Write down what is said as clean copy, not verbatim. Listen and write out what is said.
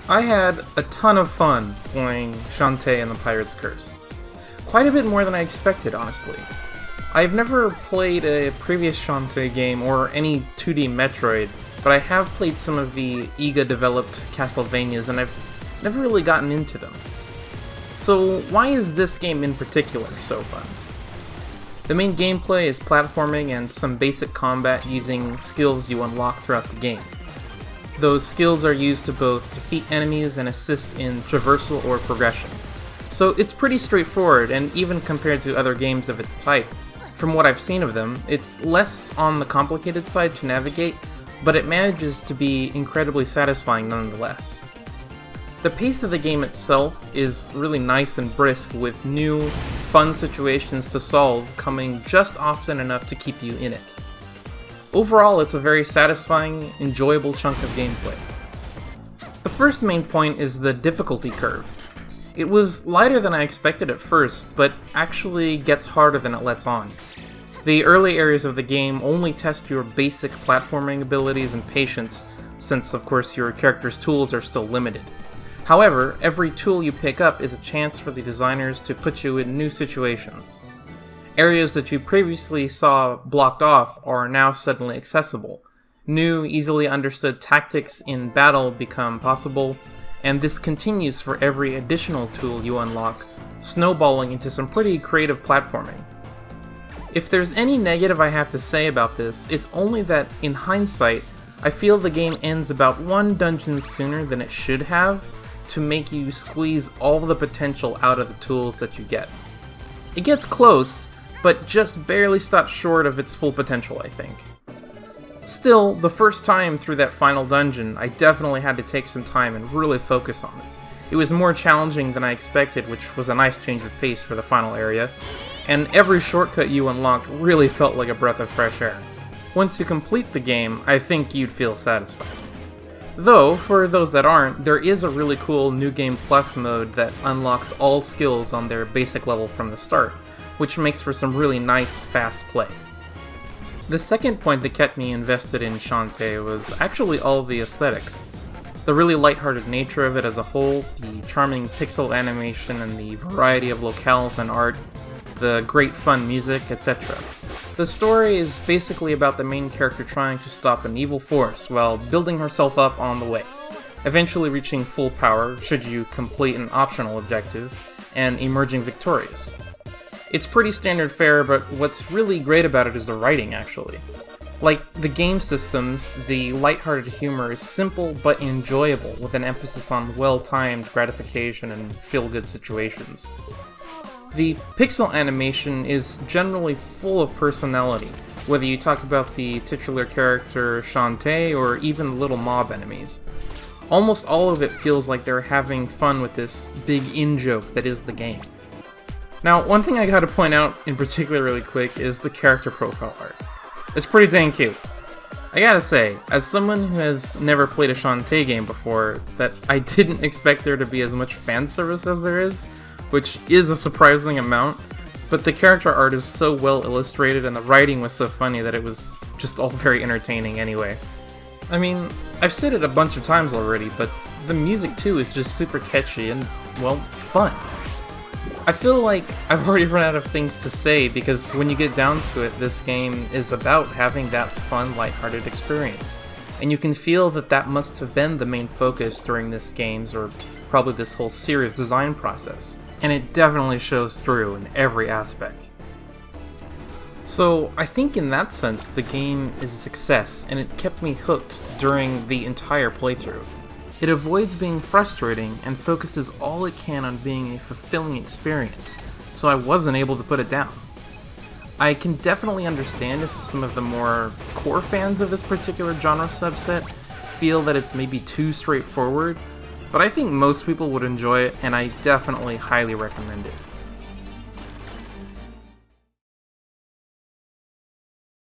I had a ton of fun playing Shantae and the Pirate's Curse. Quite a bit more than I expected, honestly. I've never played a previous Shantae game or any 2D Metroid, but I have played some of the IGA-developed Castlevanias, and I've never really gotten into them. So why is this game in particular so fun? The main gameplay is platforming and some basic combat using skills you unlock throughout the game. Those skills are used to both defeat enemies and assist in traversal or progression. So it's pretty straightforward, and even compared to other games of its type, from what I've seen of them, it's less on the complicated side to navigate, but it manages to be incredibly satisfying nonetheless. The pace of the game itself is really nice and brisk, with new, fun situations to solve coming just often enough to keep you in it. Overall, it's a very satisfying, enjoyable chunk of gameplay. The first main point is the difficulty curve. It was lighter than I expected at first, but actually gets harder than it lets on. The early areas of the game only test your basic platforming abilities and patience, since of course your character's tools are still limited. However, every tool you pick up is a chance for the designers to put you in new situations. Areas that you previously saw blocked off are now suddenly accessible. New, easily understood tactics in battle become possible, and this continues for every additional tool you unlock, snowballing into some pretty creative platforming. If there's any negative I have to say about this, it's only that, in hindsight, I feel the game ends about one dungeon sooner than it should have, to make you squeeze all the potential out of the tools that you get. It gets close, but just barely stops short of its full potential, I think. Still, the first time through that final dungeon, I definitely had to take some time and really focus on it. It was more challenging than I expected, which was a nice change of pace for the final area, and every shortcut you unlocked really felt like a breath of fresh air. Once you complete the game, I think you'd feel satisfied. Though, for those that aren't, there is a really cool New Game Plus mode that unlocks all skills on their basic level from the start, which makes for some really nice, fast play. The second point that kept me invested in Shantae was actually all the aesthetics. The really lighthearted nature of it as a whole, the charming pixel animation and the variety of locales and art, the great fun music, etc. The story is basically about the main character trying to stop an evil force while building herself up on the way, eventually reaching full power should you complete an optional objective, and emerging victorious. It's pretty standard fare, but what's really great about it is the writing, actually. Like the game systems, the lighthearted humor is simple but enjoyable, with an emphasis on well-timed gratification and feel-good situations. The pixel animation is generally full of personality, whether you talk about the titular character Shantae or even the little mob enemies. Almost all of it feels like they're having fun with this big in-joke that is the game. Now, one thing I gotta point out in particular really quick is the character profile art. It's pretty dang cute. I gotta say, as someone who has never played a Shantae game before, that I didn't expect there to be as much fan service as there is, which is a surprising amount, but the character art is so well illustrated and the writing was so funny that it was just all very entertaining anyway. I mean, I've said it a bunch of times already, but the music too is just super catchy and, well, fun. I feel like I've already run out of things to say because when you get down to it, this game is about having that fun, lighthearted experience. And you can feel that that must have been the main focus during this game's, or probably this whole series design process. And it definitely shows through in every aspect. So I think in that sense the game is a success, and it kept me hooked during the entire playthrough. It avoids being frustrating and focuses all it can on being a fulfilling experience, so I wasn't able to put it down. I can definitely understand if some of the more core fans of this particular genre subset feel that it's maybe too straightforward, but I think most people would enjoy it, and I definitely highly recommend it.